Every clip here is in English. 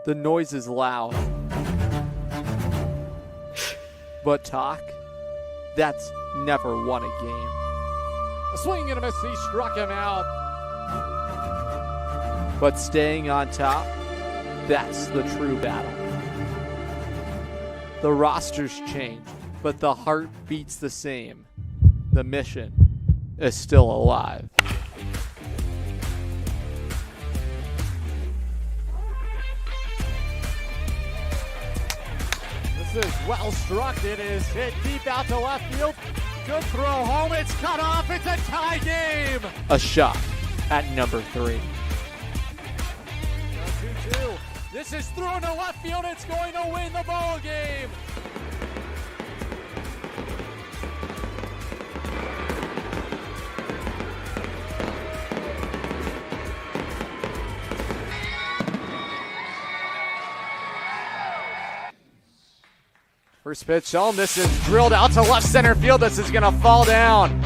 The noise is loud. But talk, that's never won a game. A swing and a miss, he struck him out. But staying on top, that's the true battle. The roster's changed, but the heart beats the same. The mission is still alive. This is well struck. It is hit deep out to left field. Good throw home. It's cut off. It's a tie game. A shot at number 3. 2-2. This is thrown to left field. It's going to win the ball game. First pitch home. This is drilled out to left center field. This is going to fall down.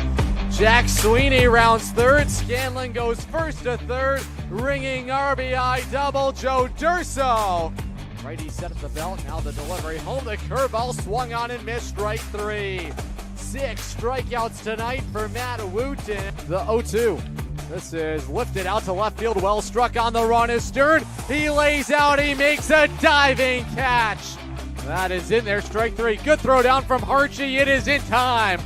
Jack Sweeney rounds third. Scanlon goes first to third. Ringing RBI double, Joe Durso. Righty set up the belt. Now the delivery home. The curveball swung on and missed. Strike 3. 6 strikeouts tonight for Matt Wooten. The 0-2. This is lifted out to left field. Well struck on the run is Stern. He lays out. He makes a diving catch. That is in there. Strike 3. Good throw down from Harchie. It is in time.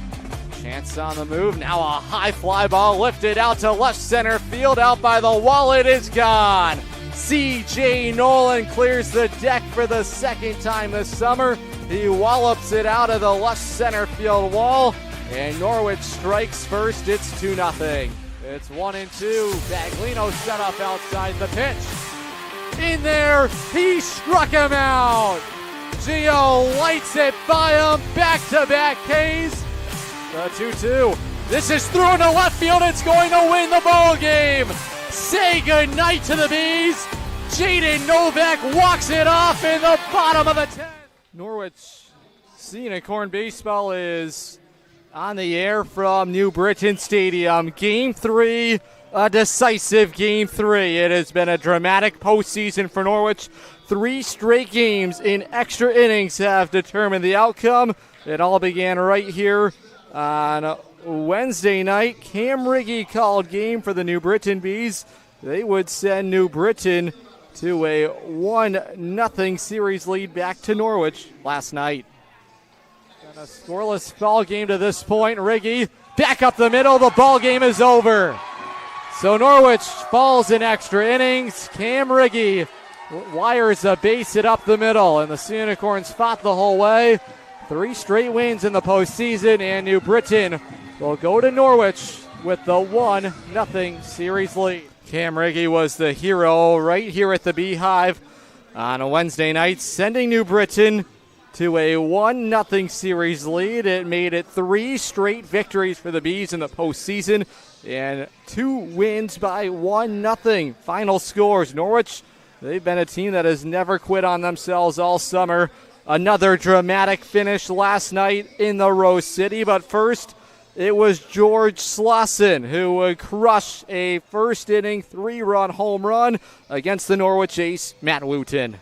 Chance on the move. Now a high fly ball lifted out to left center field. Out by the wall. It is gone. C.J. Nolan clears the deck for the second time this summer. He wallops it out of the left center field wall. And Norwich strikes first. It's 2-0. It's 1-2. Baglino set up outside the pitch. In there. He struck him out. Gio lights it by him. Back-to-back Ks. The 2-2. This is thrown to left field. It's going to win the ball game. Say goodnight to the Bees. Jaden Novak walks it off in the bottom of the 10th. Norwich Unicorn Baseball is on the air from New Britain Stadium. Game 3, a decisive Game 3. It has been a dramatic postseason for Norwich. 3 straight games in extra innings have determined the outcome. It all began right here on Wednesday night. Cam Riggy called game for the New Britain Bees. They would send New Britain to a 1-0 series lead back to Norwich last night. And a scoreless ball game to this point. Riggy back up the middle. The ball game is over. So Norwich falls in extra innings. Cam Riggy wires a base hit up the middle, and the Unicorns fought the whole way. 3 straight wins in the postseason, and New Britain will go to Norwich with the 1-0 series lead. Cam Riggy was the hero right here at the Beehive on a Wednesday night, sending New Britain to a 1-0 series lead. It made it 3 straight victories for the Bees in the postseason, and 2 wins by 1-0. Final scores: Norwich, they've been a team that has never quit on themselves all summer. Another dramatic finish last night in the Rose City, but first it was George Slauson who would crush a first inning 3-run home run against the Norwich ace, Matt Wooten.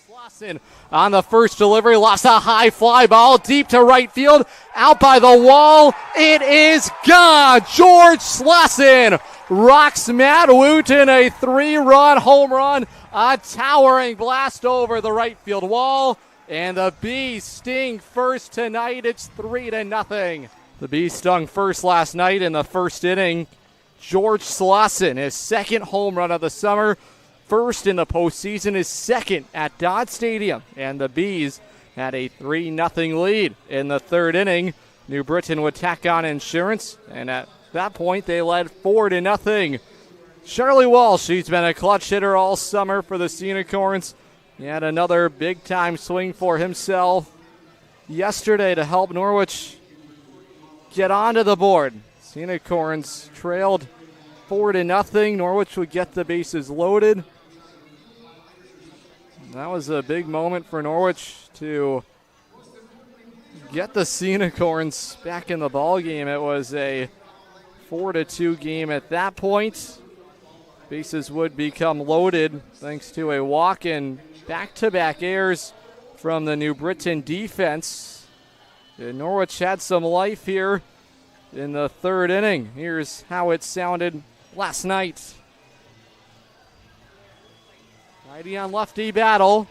Slauson on the first delivery, lost a high fly ball deep to right field, out by the wall. It is gone. George Slauson rocks Matt Wooten, a 3-run home run, a towering blast over the right field wall, and the Bees sting first tonight. It's 3-0. The Bees stung first last night in the first inning. George Slauson, his second home run of the summer, first in the postseason, his second at Dodd Stadium, and the Bees had a 3-0 lead. In the third inning, New Britain would tack on insurance, and at that point they led 4-0. Charlie Walsh, she's been a clutch hitter all summer for the Unicorns. He had another big-time swing for himself yesterday to help Norwich get onto the board. Unicorns trailed 4-0. Norwich would get the bases loaded. That was a big moment for Norwich to get the Unicorns back in the ball game. It was a 4-2 game at that point. Bases would become loaded thanks to a walk-in back-to-back errors from the New Britain defense. And Norwich had some life here in the third inning. Here's how it sounded last night. Righty on lefty battle.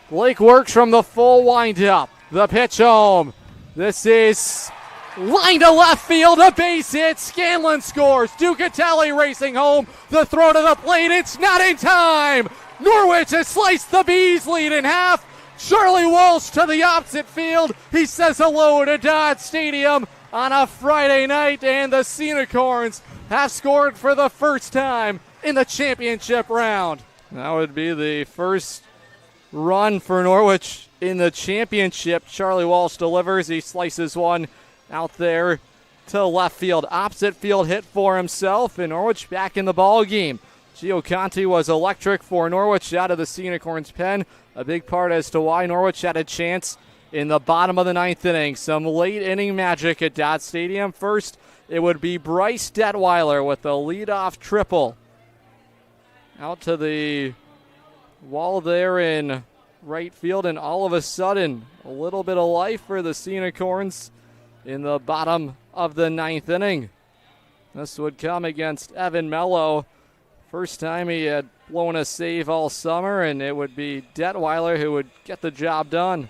Blake works from the full windup. The pitch home. This is line to left field, a base hit. Scanlon scores. Ducatelli racing home. The throw to the plate. It's not in time. Norwich has sliced the Bees' lead in half. Charlie Walsh to the opposite field. He says hello to Dodd Stadium on a Friday night, and the Unicorns have scored for the first time in the championship round. That would be the first run for Norwich in the championship. Charlie Walsh delivers. He slices one out there to left field. Opposite field hit for himself, and Norwich back in the ball game. Gio Conti was electric for Norwich out of the Unicorns' pen. A big part as to why Norwich had a chance in the bottom of the ninth inning. Some late inning magic at Dodd Stadium. First, it would be Bryce Detweiler with the leadoff triple. Out to the wall there in right field, and all of a sudden, a little bit of life for the Unicorns in the bottom of the ninth inning. This would come against Evan Mello. First time he had blown a save all summer, and it would be Detweiler who would get the job done.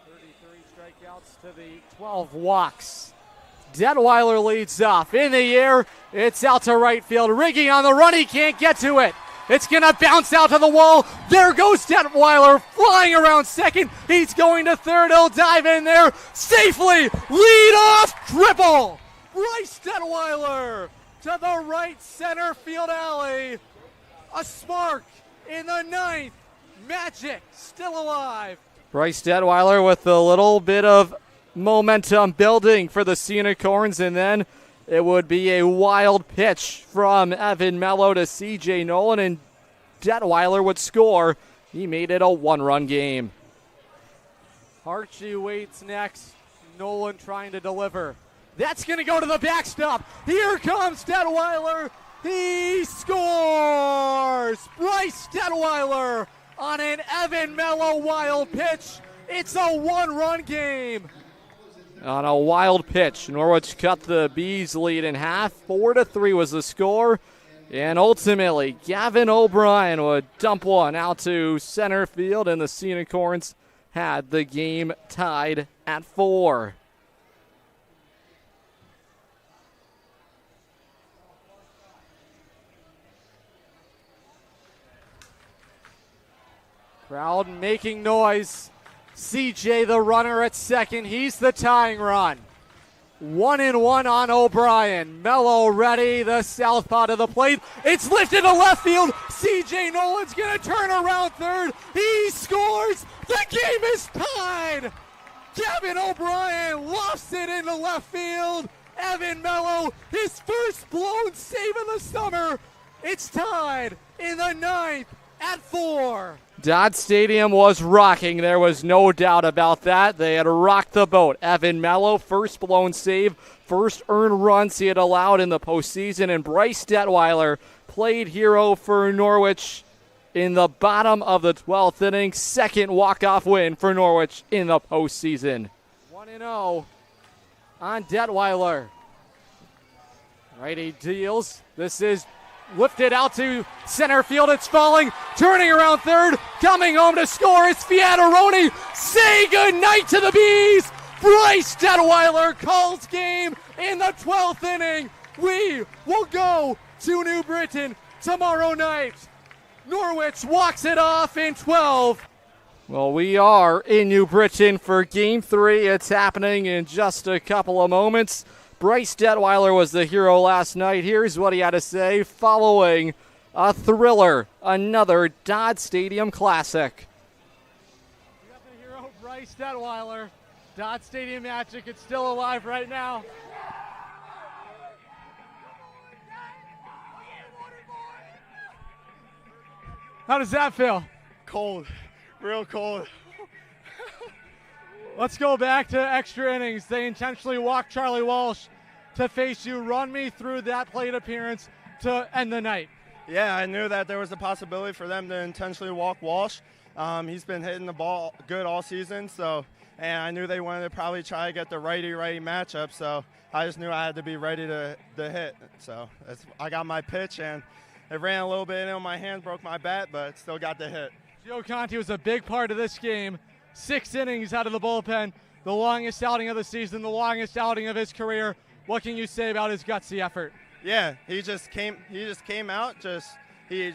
33 strikeouts to the 12 walks. Detweiler leads off. In the air, it's out to right field. Riggy on the run, he can't get to it. It's going to bounce out to the wall. There goes Detweiler flying around second. He's going to third. He'll dive in there safely. Lead off triple. Bryce Detweiler to the right center field alley. A spark in the ninth. Magic still alive. Bryce Detweiler with a little bit of momentum building for the Unicorns, and then it would be a wild pitch from Evan Mello to C.J. Nolan, and Detweiler would score. He made it a one-run game. Archie waits next. Nolan trying to deliver. That's going to go to the backstop. Here comes Detweiler. He scores! Bryce Detweiler on an Evan Mello wild pitch. It's a one-run game. On a wild pitch, Norwich cut the Bees' lead in half. 4-3 was the score. And ultimately, Gavin O'Brien would dump one out to center field, and the Unicorns had the game tied at 4. Crowd making noise. CJ, the runner at second. He's the tying run. 1-1 on O'Brien. Mello ready. The southpaw to the plate. It's lifted to left field. CJ Nolan's going to turn around third. He scores. The game is tied. Gavin O'Brien lofts it into left field. Evan Mello, his first blown save of the summer. It's tied in the ninth at 4. Dodd Stadium was rocking. There was no doubt about that. They had rocked the boat. Evan Mello, first blown save, first earned runs he had allowed in the postseason, and Bryce Detweiler played hero for Norwich in the bottom of the 12th inning. Second walk-off win for Norwich in the postseason. 1-0 on Detweiler. Righty deals. This is lifted out to center field. It's falling. Turning around third. Coming home to score. It's Fiataroni. Say goodnight to the Bees. Bryce Detweiler calls game in the 12th inning. We will go to New Britain tomorrow night. Norwich walks it off in 12. Well, we are in New Britain for Game 3. It's happening in just a couple of moments. Bryce Detweiler was the hero last night. Here's what he had to say following a thriller, another Dodd Stadium classic. We got the hero, Bryce Detweiler. Dodd Stadium magic, it's still alive right now. How does that feel? Cold, real cold. Let's go back to extra innings. They intentionally walked Charlie Walsh to face you. Run me through that plate appearance to end the night. Yeah, I knew that there was a possibility for them to intentionally walk Walsh. He's been hitting the ball good all season, and I knew they wanted to probably try to get the righty-righty matchup, so I just knew I had to be ready to hit. So I got my pitch, and it ran a little bit in on my hand, broke my bat, but still got the hit. Gio Conti was a big part of this game. 6 innings out of the bullpen, the longest outing of the season, the longest outing of his career. What can you say about his gutsy effort? Yeah, he just came out. He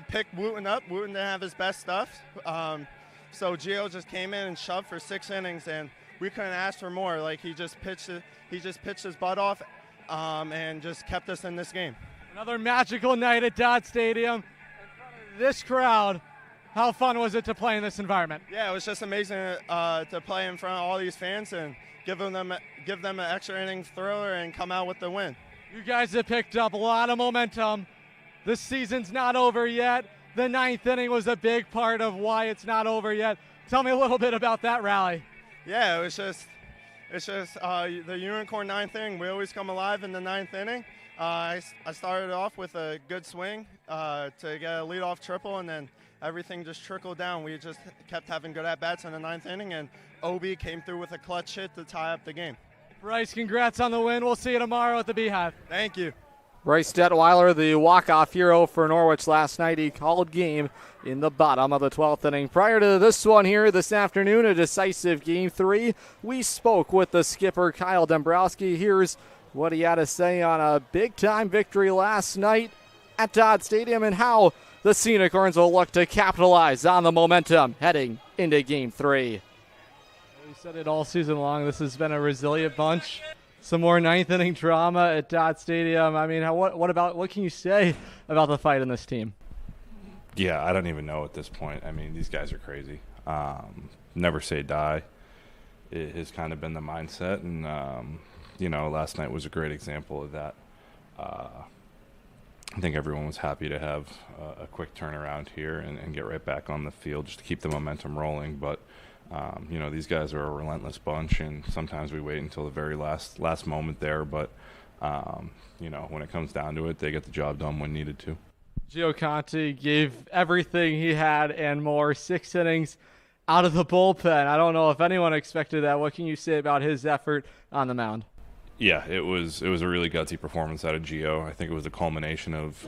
picked Wooten up. Wooten didn't have his best stuff. So Gio just came in and shoved for 6 innings, and we couldn't ask for more. Like he just pitched his butt off, and just kept us in this game. Another magical night at Dodd Stadium. In front of this crowd, how fun was it to play in this environment? Yeah, it was just amazing to play in front of all these fans and give them an extra inning thriller and come out with the win. You guys have picked up a lot of momentum. This season's not over yet. The 9th inning was a big part of why it's not over yet. Tell me a little bit about that rally. Yeah, it's just the unicorn 9th inning. We always come alive in the 9th inning. I started off with a good swing to get a leadoff triple, and then everything just trickled down. We just kept having good at-bats in the 9th inning, and OB came through with a clutch hit to tie up the game. Bryce, congrats on the win. We'll see you tomorrow at the Beehive. Thank you. Bryce Detweiler, the walk-off hero for Norwich last night. He called game in the bottom of the 12th inning. Prior to this one here this afternoon, a decisive Game 3, we spoke with the skipper, Kyle Dombrowski. Here's what he had to say on a big-time victory last night at Dodd Stadium and how the Scenic Horns will look to capitalize on the momentum heading into Game 3. We said it all season long. This has been a resilient bunch. Some more 9th inning drama at Dodd Stadium. I mean, what can you say about the fight in this team? Yeah, I don't even know at this point. I mean, these guys are crazy. Never say die. It has kind of been the mindset, and last night was a great example of that. I think everyone was happy to have a quick turnaround here and get right back on the field just to keep the momentum rolling. But these guys are a relentless bunch, and sometimes we wait until the very last moment there. But when it comes down to it, they get the job done when needed to. Gio Conti gave everything he had and more. 6 innings out of the bullpen. I don't know if anyone expected that. What can you say about his effort on the mound? Yeah, it was a really gutsy performance out of Gio. I think it was a culmination of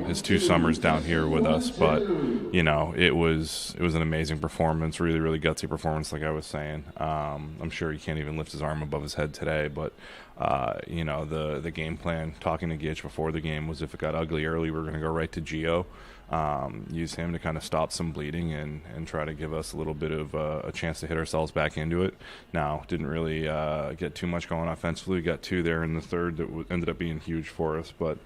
his 2 summers down here with us. But it was an amazing performance, really, really gutsy performance, like I was saying. I'm sure he can't even lift his arm above his head today. But the game plan, talking to Gitch before the game, was if it got ugly early, we're going to go right to Gio. Use him to kind of stop some bleeding and try to give us a little bit of a chance to hit ourselves back into it. Now, didn't really get too much going offensively. We got 2 there in the third that ended up being huge for us, but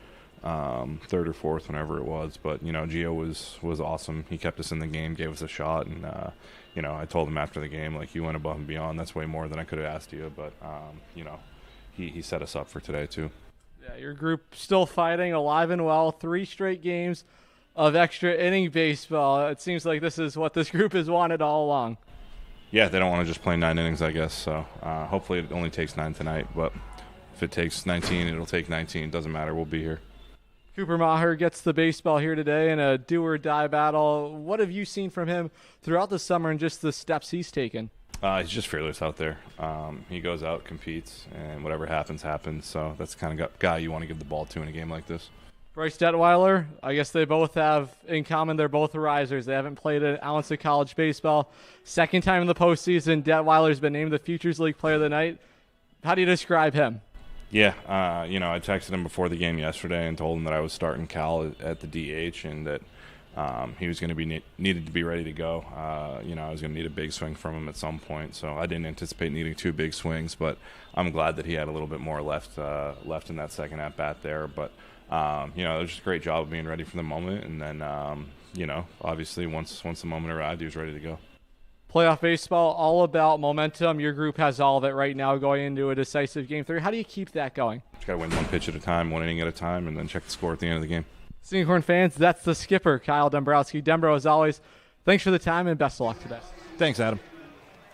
third or fourth, whenever it was. But, Gio was awesome. He kept us in the game, gave us a shot, and, I told him after the game, like, you went above and beyond. That's way more than I could have asked you, but, he set us up for today, too. Yeah, your group still fighting, alive and well, 3 straight games of extra inning baseball. It seems like this is what this group has wanted all along. Yeah, they don't want to just play 9 innings, I guess. So hopefully it only takes 9 tonight. But if it takes 19, it'll take 19. Doesn't matter. We'll be here. Cooper Maher gets the baseball here today in a do-or-die battle. What have you seen from him throughout the summer and just the steps he's taken? He's just fearless out there. He goes out, competes, and whatever happens, happens. So that's the kind of guy you want to give the ball to in a game like this. Bryce Detweiler, I guess they both have in common they're both risers. They haven't played an ounce of college baseball. Second time in the postseason, Detweiler's been named the Futures League Player of the Night. How do you describe him? Yeah, I texted him before the game yesterday and told him that I was starting Cal at the DH and that he was going to be needed to be ready to go. I was going to need a big swing from him at some point, so I didn't anticipate needing 2 big swings, but I'm glad that he had a little bit more left in that second at-bat there. But it was just a great job of being ready for the moment, and then, obviously once the moment arrived, he was ready to go. Playoff baseball, all about momentum. Your group has all of it right now going into a decisive Game 3. How do you keep that going? Just got to win 1 pitch at a time, 1 inning at a time, and then check the score at the end of the game. Scenic Horn fans, that's the skipper, Kyle Dombrowski. Dembro, as always, thanks for the time and best of luck today. Thanks, Adam.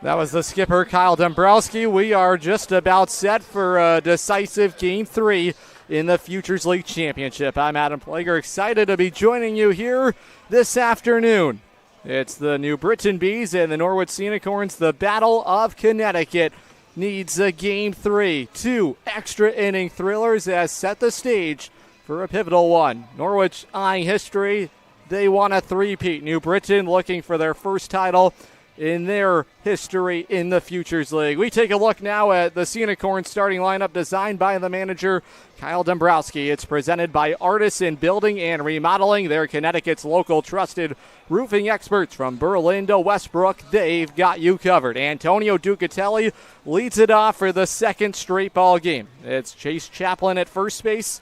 That was the skipper, Kyle Dombrowski. We are just about set for a decisive Game 3 in the Futures League Championship. I'm Adam Plager, excited to be joining you here this afternoon It's the New Britain Bees and the Norwich Unicorns. The Battle of Connecticut needs a Game 3. 2 extra inning thrillers as set the stage for a pivotal one. Norwich eyeing history. They won a three-peat. New Britain looking for their first title in their history in the Futures League. We take a look now at the Unicorns starting lineup designed by the manager, Kyle Dombrowski. It's presented by Artisan Building and Remodeling. They're Connecticut's local trusted roofing experts from Berlin to Westbrook. They've got you covered. Antonio Ducatelli leads it off for the second straight ball game. It's Chase Chaplin at first base.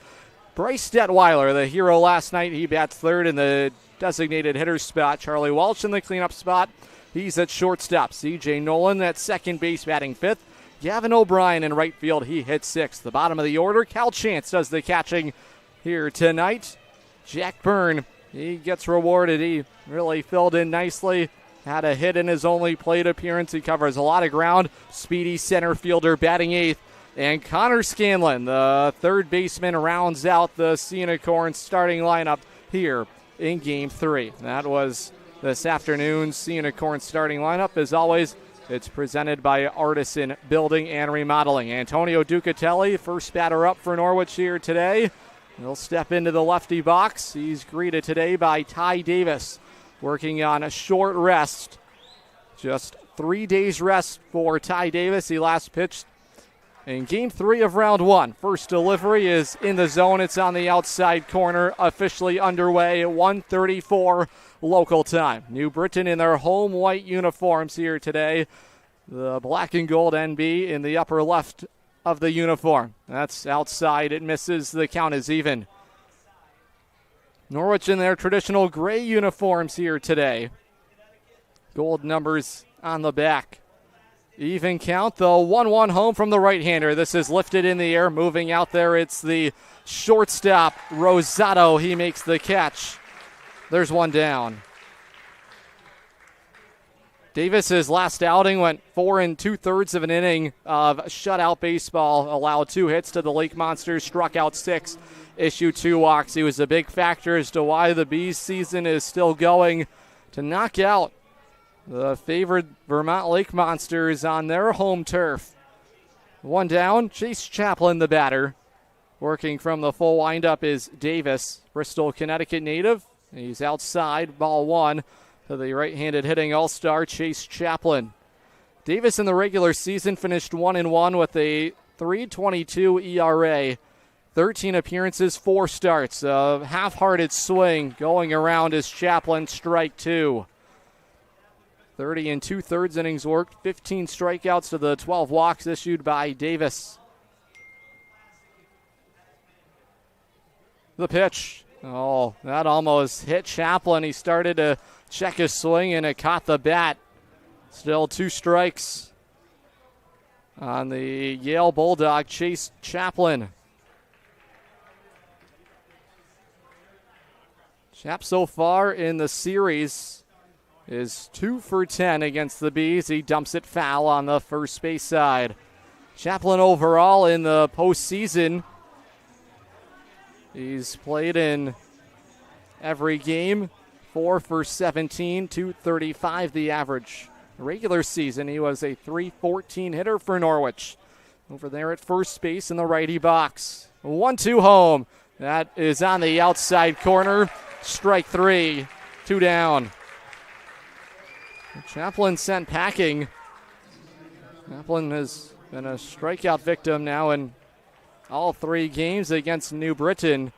Bryce Detweiler, the hero last night, he bats third in the designated hitter spot. Charlie Walsh in the cleanup spot. He's at shortstop. C.J. Nolan at second base batting fifth. Gavin O'Brien in right field. He hits sixth. The bottom of the order, Cal Chance does the catching here tonight. Jack Byrne, he gets rewarded. He really filled in nicely. Had a hit in his only plate appearance. He covers a lot of ground. Speedy center fielder batting eighth. And Connor Scanlon, the third baseman, rounds out the Unicorns starting lineup here in Game 3. That was this afternoon's Unicorns starting lineup. As always, it's presented by Artisan Building and Remodeling. Antonio Ducatelli, first batter up for Norwich here today. He'll step into the lefty box. He's greeted today by Ty Davis, working on a short rest. Just 3 days rest for Ty Davis. He last pitched in Game 3 of Round 1. First delivery is in the zone. It's on the outside corner, officially underway at 1:34 local time. New Britain in their home white uniforms here today. The black and gold NB in the upper left of the uniform. That's outside. It misses. The count is even. Norwich in their traditional gray uniforms here today. Gold numbers on the back. Even count, the 1-1 home from the right-hander. This is lifted in the air, moving out there. It's the shortstop, Rosato. He makes the catch. There's one down. Davis's last outing went 4 2/3 of an inning of shutout baseball. Allowed 2 hits to the Lake Monsters, struck out 6, issued 2 walks. He was a big factor as to why the Bees season is still going, to knock out the favored Vermont Lake Monsters on their home turf. One down, Chase Chaplin, the batter. Working from the full windup is Davis, Bristol, Connecticut native. He's outside, ball 1 to the right-handed hitting all-star Chase Chaplin. Davis in the regular season finished 1-1 with a 3.22 ERA. 13 appearances, 4 starts. A half-hearted swing going around as Chaplin strike 2. 30 2/3 innings worked, 15 strikeouts to the 12 walks issued by Davis. The pitch. Oh, that almost hit Chaplin. He started to check his swing and it caught the bat. Still 2 strikes on the Yale Bulldog, Chase Chaplin. Chap so far in the series is 2 for 10 against the Bees. He dumps it foul on the first base side. Chaplin overall in the postseason, he's played in every game. 4 for 17, 235 the average. Regular season, he was a 314 hitter for Norwich. Over there at first base in the righty box. 1-2 home. That is on the outside corner. Strike 3, 2 down. Chaplin sent packing. Chaplin has been a strikeout victim now in all 3 games against New Britain.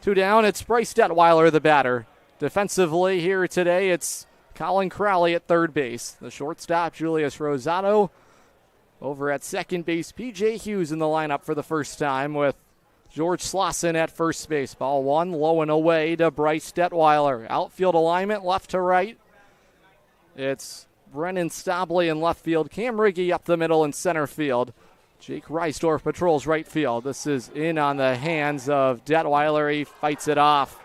2 down, it's Bryce Detweiler, the batter. Defensively here today, it's Colin Crowley at third base. The shortstop, Julius Rosato. Over at second base, P.J. Hughes in the lineup for the first time with George Slauson at first base. Ball 1, low and away to Bryce Detweiler. Outfield alignment, left to right. It's Brennan Stobley in left field. Cam Riggy up the middle in center field. Jake Reisdorf patrols right field. This is in on the hands of Detweiler. He fights it off.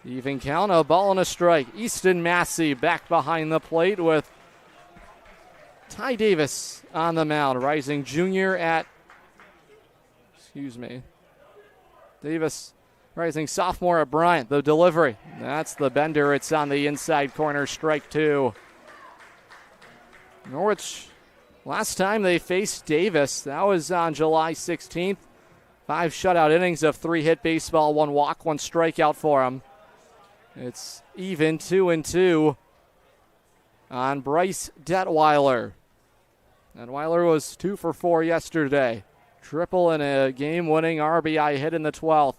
Even count, a ball and a strike. Easton Massey back behind the plate with Ty Davis on the mound. Rising junior at, Davis rising sophomore at Bryant. The delivery, that's the bender. It's on the inside corner, strike two. Norwich, last time they faced Davis, that was on July 16th. 5 shutout innings of 3 hit baseball, 1 walk, 1 strikeout for him. It's even 2-2 on Bryce Detweiler. Detweiler was 2 for 4 yesterday. Triple and a game-winning RBI hit in the 12th.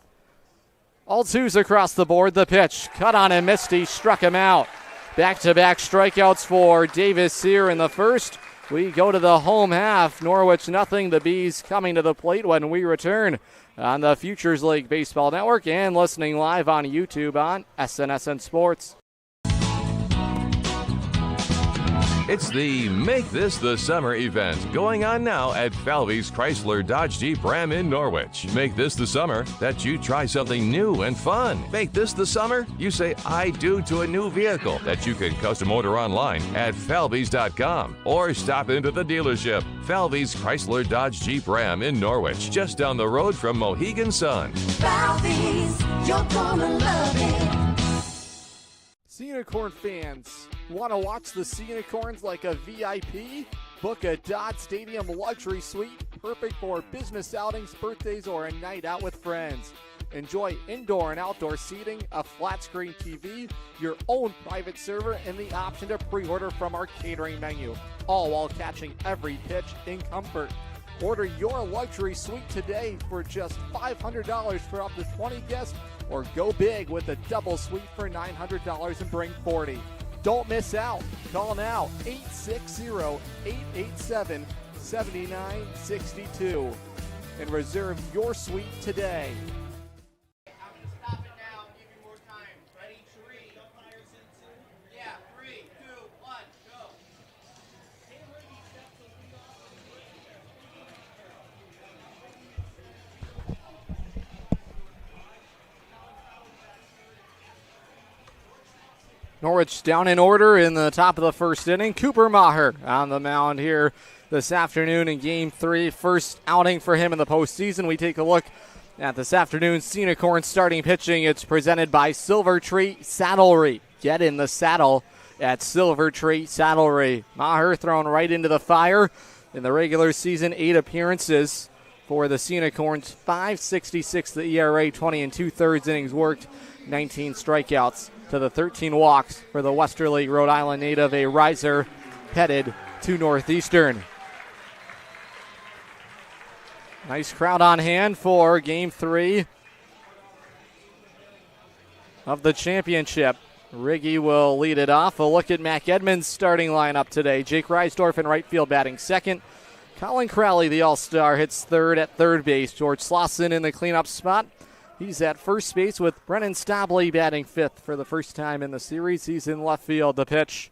All twos across the board. The pitch, cut on and missed. He struck him out. Back-to-back strikeouts for Davis here in the first. We go to the home half. Norwich nothing. The Bees coming to the plate when we return on the Futures League Baseball Network and listening live on YouTube on SNSN Sports. It's the Make This the Summer event going on now at Falvey's Chrysler Dodge Jeep Ram in Norwich. Make this the summer that you try something new and fun. Make this the summer you say I do to a new vehicle that you can custom order online at falveys.com or stop into the dealership. Falvey's Chrysler Dodge Jeep Ram in Norwich, just down the road from Mohegan Sun. Falvey's, you're gonna love it. Unicorn fans, want to watch the Unicorns like a VIP? Book a Dodd Stadium luxury suite, perfect for business outings, birthdays, or a night out with friends. Enjoy indoor and outdoor seating, a flat screen TV, your own private server, and the option to pre-order from our catering menu, all while catching every pitch in comfort. Order your luxury suite today for just $500 for up to 20 guests, or go big with a double suite for $900 and bring 40. Don't miss out. Call now, 860-887-7962, and reserve your suite today. I'm going to stop it now, give you more time. Ready, 3. Yeah, 3, 2, 1, go. Norwich down in order in the top of the first inning. Cooper Maher on the mound here this afternoon in Game 3. First outing for him in the postseason. We take a look at this afternoon's Unicorn starting pitching. It's presented by Silvertree Saddlery. Get in the saddle at Silvertree Saddlery. Maher thrown right into the fire in the regular season. 8 appearances for the Unicorns. .566 the ERA, 20 2/3 innings worked, 19 strikeouts to the 13 walks for the Westerly Rhode Island native, a riser headed to Northeastern. Nice crowd on hand for Game 3 of the championship. Riggy will lead it off. A look at Mac Edmonds' starting lineup today. Jake Reisdorf in right field batting second. Colin Crowley, the all-star, hits third at third base. George Slauson in the cleanup spot. He's at first base with Brennan Stabley batting fifth for the first time in the series. He's in left field. The pitch,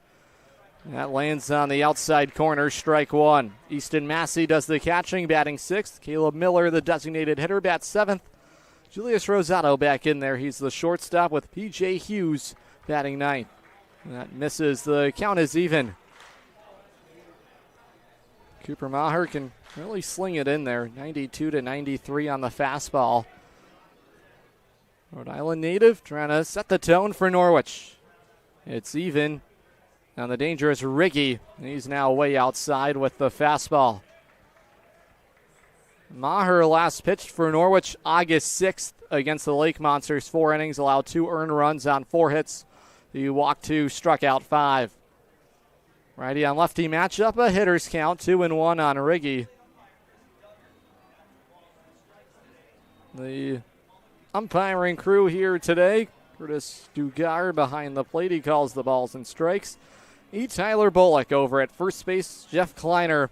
that lands on the outside corner, strike one. Easton Massey does the catching, batting sixth. Caleb Miller, the designated hitter, bats seventh. Julius Rosado back in there. He's the shortstop with P.J. Hughes batting ninth. That misses. The count is even. Cooper Maher can really sling it in there. 92-93 on the fastball. Rhode Island native trying to set the tone for Norwich. It's even on the dangerous Riggy. He's now way outside with the fastball. Maher last pitched for Norwich August 6th against the Lake Monsters. 4 innings, allowed 2 earned runs on 4 hits. He walked 2, struck out 5. Righty on lefty matchup, a hitter's count, 2-1 on Riggy. The umpiring crew here today, Curtis Dugar behind the plate. He calls the balls and strikes. Tyler Bullock over at first base. Jeff Kleiner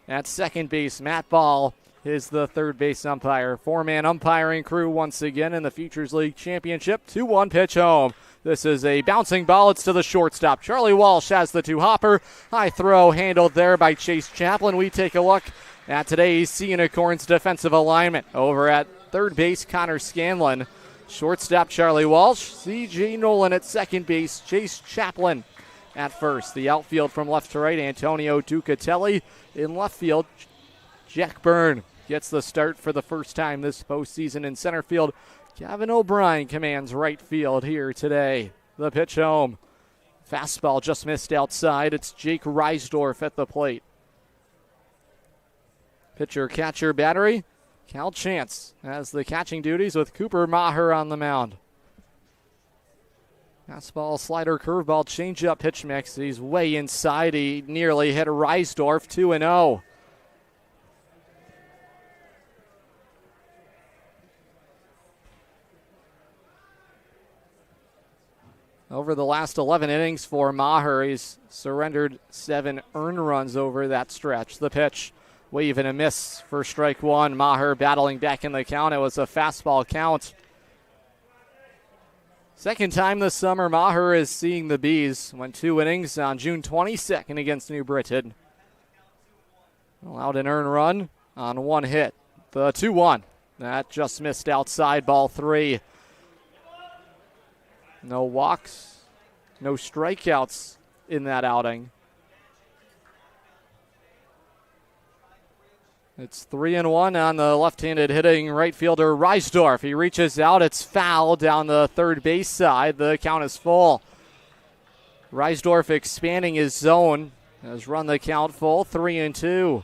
at second base. Matt Ball is the third base umpire. 4-man umpiring crew once again in the Futures League Championship. 2-1 pitch home. This is a bouncing ball. It's to the shortstop. Charlie Walsh has the 2-hopper. High throw handled there by Chase Chaplin. We take a look at today's Unicorns defensive alignment. Over at third base, Connor Scanlon. Shortstop, Charlie Walsh. C.J. Nolan at second base. Chase Chaplin at first. The outfield from left to right, Antonio Ducatelli. In left field, Jack Byrne gets the start for the first time this postseason. In center field, Gavin O'Brien commands right field here today. The pitch home. Fastball just missed outside. It's Jake Reisdorf at the plate. Pitcher, catcher, battery. Cal Chance has the catching duties with Cooper Maher on the mound. Fastball, slider, curveball, changeup pitch mix. He's way inside. He nearly hit Reisdorf 2-0. Over the last 11 innings for Maher, he's surrendered 7 earned runs over that stretch. The pitch, wave and a miss for strike one. Maher battling back in the count. It was a fastball count. Second time this summer, Maher is seeing the Bees. Went 2 innings on June 22nd against New Britain. Allowed an earned run on 1 hit. The 2-1. That just missed outside, ball 3. No walks, no strikeouts in that outing. It's 3-1 on the left-handed hitting right fielder Reisdorf. He reaches out. It's foul down the third base side. The count is full. Reisdorf expanding his zone has run the count full, 3-2.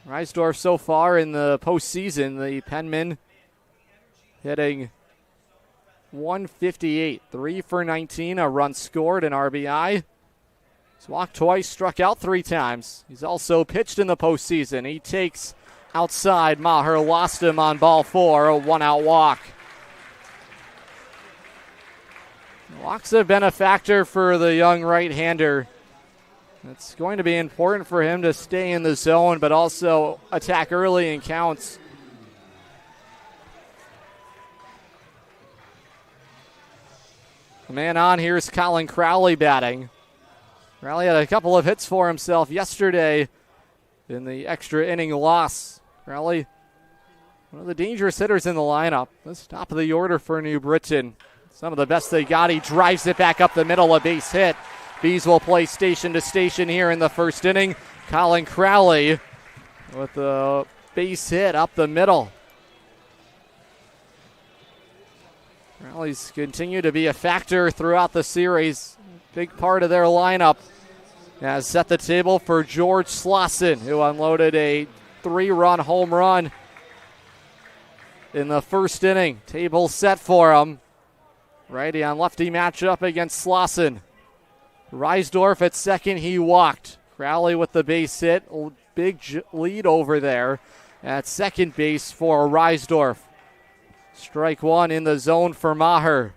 Reisdorf so far in the postseason, the Penman hitting .158, 3 for 19, a run scored, an RBI. He's walked twice, struck out 3 times. He's also pitched in the postseason. He takes outside. Maher lost him on ball 4, a 1-out walk. Walks have been a factor for the young right-hander. It's going to be important for him to stay in the zone, but also attack early in counts. The man on here is Colin Crowley batting. Crowley had a couple of hits for himself yesterday in the extra inning loss. Crowley, one of the dangerous hitters in the lineup. This top of the order for New Britain. Some of the best they got. He drives it back up the middle, a base hit. Bees will play station to station here in the first inning. Colin Crowley with the base hit up the middle. Crowley's continued to be a factor throughout the series. Big part of their lineup. Has set the table for George Slauson, who unloaded a 3-run home run in the first inning. Table set for him. Righty on lefty matchup against Slauson. Reisdorf at second, he walked. Crowley with the base hit. Big lead over there at second base for Reisdorf. Strike one in the zone for Maher.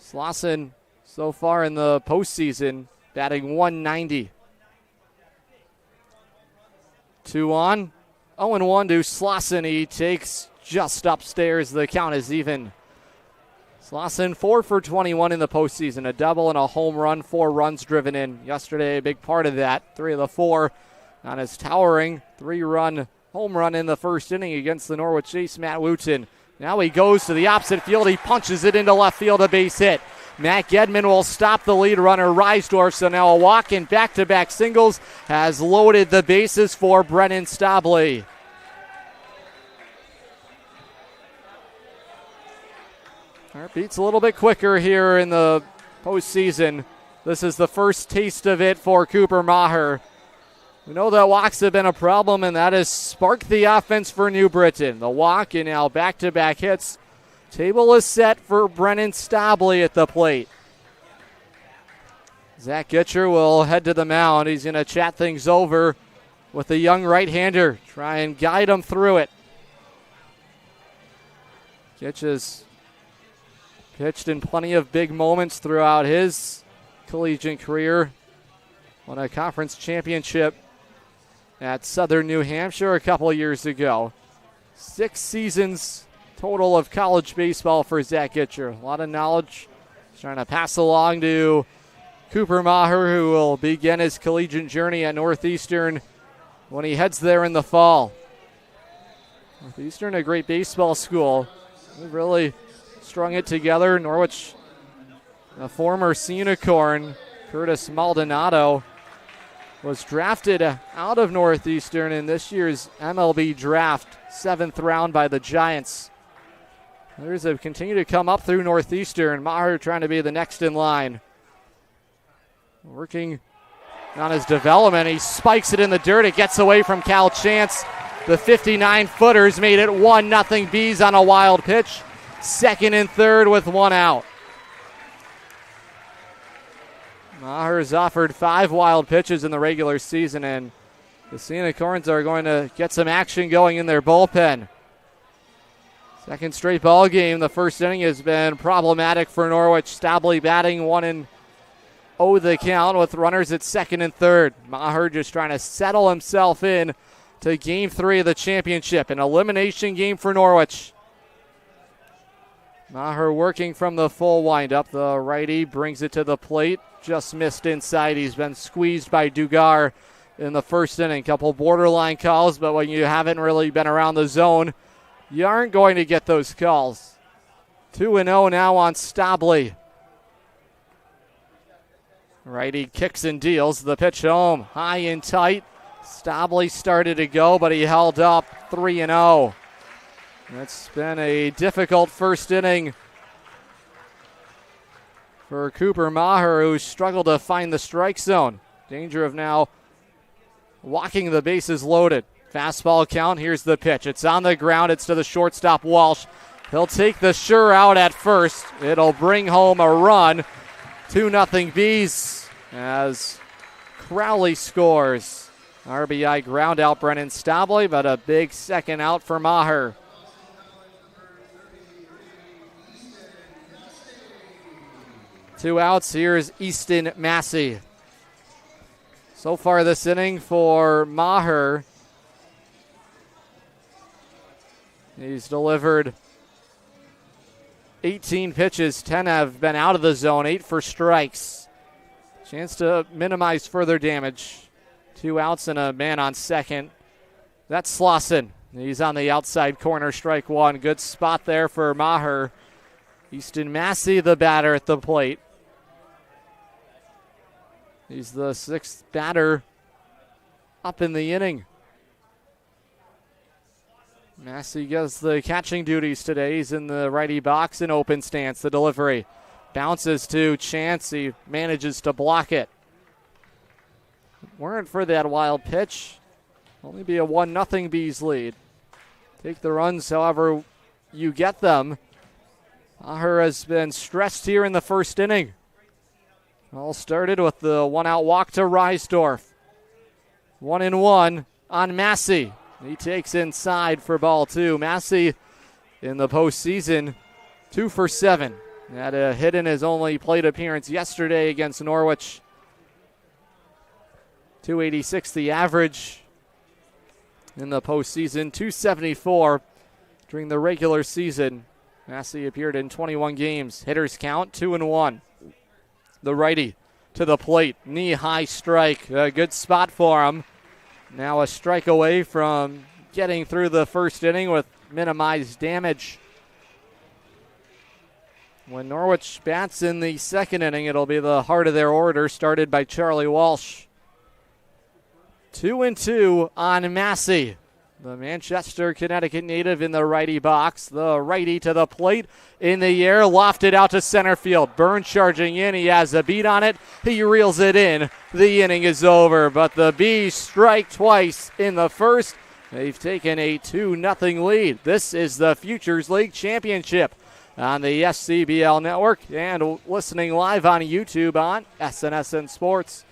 Slauson so far in the postseason batting .190. 2 on. 0-1 to Slauson. He takes just upstairs. The count is even. Slauson 4 for 21 in the postseason. A double and a home run. 4 runs driven in. Yesterday, a big part of that. 3 of the 4 on his towering 3-run home run in the first inning against the Norwich ace, Matt Wooten. Now he goes to the opposite field. He punches it into left field, a base hit. Matt Gedman will stop the lead runner, Reisdorf. So now a walk in back-to-back singles has loaded the bases for Brennan Stabley. Heartbeat's a little bit quicker here in the postseason. This is the first taste of it for Cooper Maher. We know that walks have been a problem, and that has sparked the offense for New Britain. The walk and now back-to-back hits. Table is set for Brennan Stabley at the plate. Zach Gitcher will head to the mound. He's going to chat things over with the young right-hander, try and guide him through it. Gitch has pitched in plenty of big moments throughout his collegiate career. Won a conference championship at Southern New Hampshire a couple of years ago. 6 seasons total of college baseball for Zach Gitcher. A lot of knowledge. He's trying to pass along to Cooper Maher, who will begin his collegiate journey at Northeastern when he heads there in the fall. Northeastern, a great baseball school. They've really strung it together. Norwich, a former Unicorn, Curtis Maldonado, was drafted out of Northeastern in this year's MLB draft, 7th round by the Giants. Others have continued to come up through Northeastern. Maher trying to be the next in line. Working on his development. He spikes it in the dirt. It gets away from Cal Chance. The 59-footers made it 1-0 Bees on a wild pitch. Second and third with one out. Maher has offered 5 wild pitches in the regular season, and the Unicorns are going to get some action going in their bullpen. Second straight ball game. The first inning has been problematic for Norwich. Stabley batting 1-0 the count with runners at second and third. Maher just trying to settle himself in to Game 3 of the championship. An elimination game for Norwich. Maher working from the full windup. The righty brings it to the plate. Just missed inside. He's been squeezed by Dugar in the first inning. Couple borderline calls, but when you haven't really been around the zone, you aren't going to get those calls. 2-0 now on Stabley. Righty kicks and deals. The pitch home. High and tight. Stabley started to go, but he held up 3-0. It's been a difficult first inning for Cooper Maher, who struggled to find the strike zone. Danger of now walking the bases loaded. Fastball count. Here's the pitch. It's on the ground. It's to the shortstop, Walsh. He'll take the sure out at first. It'll bring home a run. 2-0 Bees as Crowley scores. RBI ground out Brennan Stabley, but a big second out for Maher. Two outs. Here's Easton Massey. So far this inning for Maher, he's delivered 18 pitches, 10 have been out of the zone, 8 for strikes. Chance to minimize further damage. 2 outs and a man on second. That's Slauson. He's on the outside corner, strike one. Good spot there for Maher. Easton Massey, the batter at the plate. He's the 6th batter up in the inning. Massey gets the catching duties today. He's in the righty box in open stance. The delivery bounces to Chance. He manages to block it. Weren't for that wild pitch. Only be a 1-0 Bees lead. Take the runs however you get them. Maher has been stressed here in the first inning. All started with the 1-out walk to Reisdorf. 1-1 on Massey. He takes inside for ball 2. Massey in the postseason, 2 for 7. Had a hit in his only plate appearance yesterday against Norwich. 286 the average in the postseason, 274 during the regular season. Massey appeared in 21 games. Hitters count 2-1. The righty to the plate, knee-high strike. A good spot for him. Now a strike away from getting through the first inning with minimized damage. When Norwich bats in the second inning, it'll be the heart of their order, started by Charlie Walsh. 2-2 on Massey. The Manchester, Connecticut native in the righty box. The righty to the plate in the air, lofted out to center field. Burns charging in. He has a beat on it. He reels it in. The inning is over, but the Bees strike twice in the first. They've taken a 2-0 lead. This is the Futures League Championship on the SCBL Network and listening live on YouTube on SNSN Sports.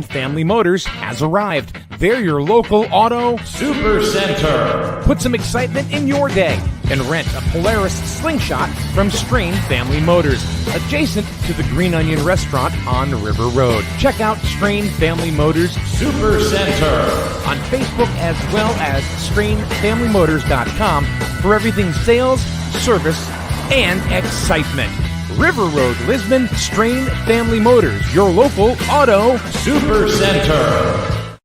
Family Motors has arrived. They're your local auto super center. Put some excitement in your day and rent a Polaris Slingshot from Strain Family Motors, adjacent to the Green Onion Restaurant on River Road. Check out Strain Family Motors Super Center on Facebook as well as strainfamilymotors.com for everything sales, service, and excitement. River Road, Lisbon, Strain Family Motors, your local auto super center.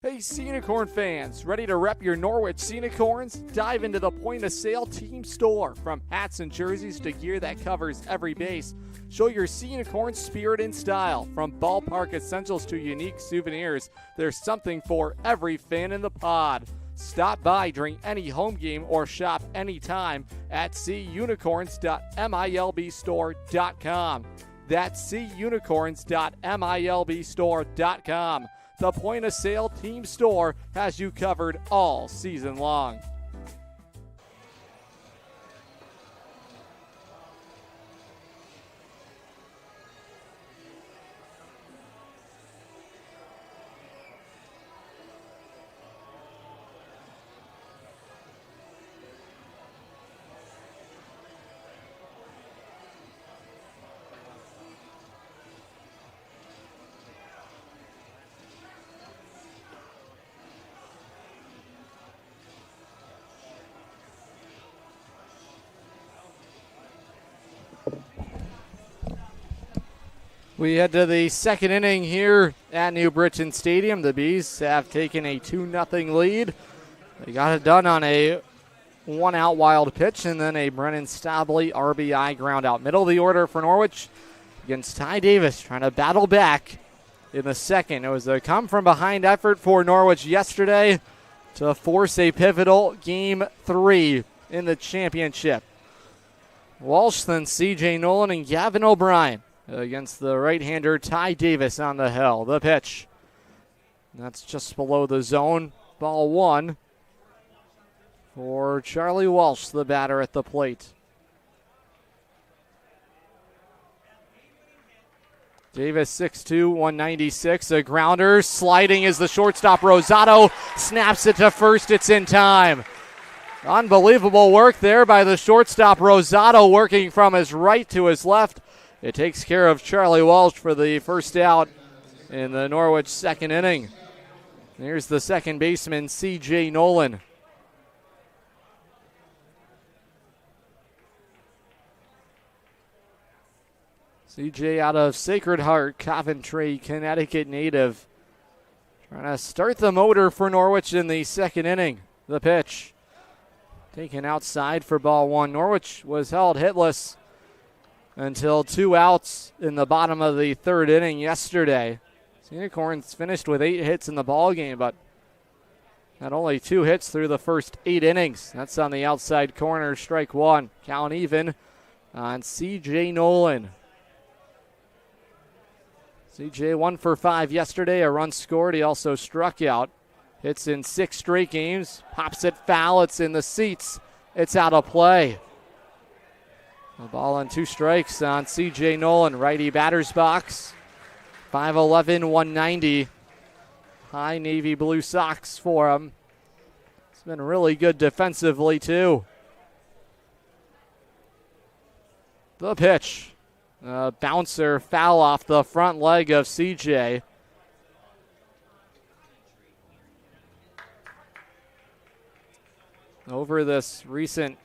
Hey, Hey, Unicorn fans, ready to rep your Norwich Unicorns? Dive into the point-of-sale team store. From hats and jerseys to gear that covers every base, show your Unicorn spirit and style. From ballpark essentials to unique souvenirs, there's something for every fan in the pod. Stop by during any home game or shop anytime at cunicorns.milbstore.com. That's cunicorns.milbstore.com. The point-of-sale team store has you covered all season long. We head to the second inning here at New Britain Stadium. The Bees have taken a 2-0 lead. They got it done on a one-out wild pitch and then a Brennan Stabley RBI ground out. Middle of the order for Norwich against Ty Davis, trying to battle back in the second. It was a come-from-behind effort for Norwich yesterday to force a pivotal Game 3 in the championship. Walsh, then C.J. Nolan, and Gavin O'Brien against the right-hander Ty Davis on the hill. The pitch. That's just below the zone. Ball 1 for Charlie Walsh, the batter at the plate. Davis 6'2", 196. A grounder. Sliding is the shortstop Rosado. Snaps it to first. It's in time. Unbelievable work there by the shortstop Rosado, working from his right to his left. It takes care of Charlie Walsh for the first out in the Norwich second inning. Here's the second baseman, C.J. Nolan. C.J. out of Sacred Heart, Coventry, Connecticut native. Trying to start the motor for Norwich in the second inning. The pitch. Taken outside for ball 1. Norwich was held hitless until 2 outs in the bottom of the third inning yesterday. Unicorns finished with 8 hits in the ball game, but had only 2 hits through the first 8 innings. That's on the outside corner, strike 1. Count even on C.J. Nolan. C.J. 1 for 5 yesterday, a run scored. He also struck out. Hits in 6 straight games. Pops it foul. It's in the seats. It's out of play. The ball on 2 strikes on C.J. Nolan, righty batter's box. 5'11", 190. High navy blue socks for him. He's been really good defensively, too. The pitch. Bouncer foul off the front leg of C.J. Over this recent